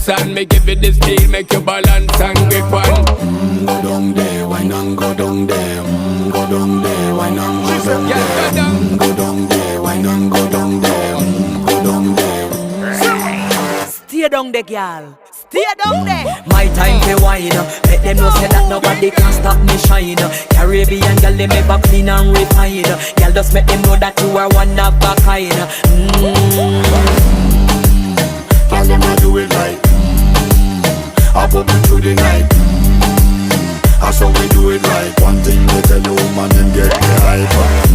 dance and me give it the speed, make you balance and grip on. Go down there, why not go down there? Go down there, why not go down there? Go down there, why not go down there? Go down there. Stay down there, girl. Stay down there. My time to wine. Let them know say that nobody can stop me shine. Caribbean girl, they make back clean and refine. Girl, just make them know that you are one of a kind. Tell them I do it right. I pop it through the night. That's how we do it right. One thing we tell you, man, and get me hype.